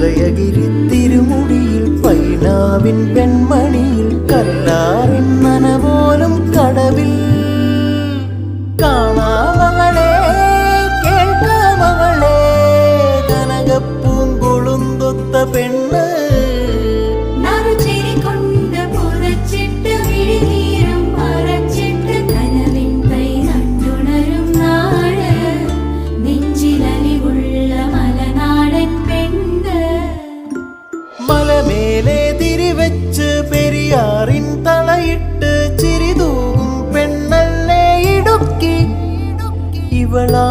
ഉദയഗിരി തിരുമുടിയിൽ പൈനാവിൻ പെൺമണിയിൽ കല്ലാറിൻ നനപോലും കടവിൽ കാണാമകളെ കേൾക്കാമകളെ കനകപ്പൂങ്കൊളുന്തൊത്ത പെണ്ണ് മലമേലെ തിരിവെച്ച് പെരിയാറിൻ തളയിട്ട് ചിരിതൂകും പെണ്ണല്ലേ ഇടുക്കി ഇവളാ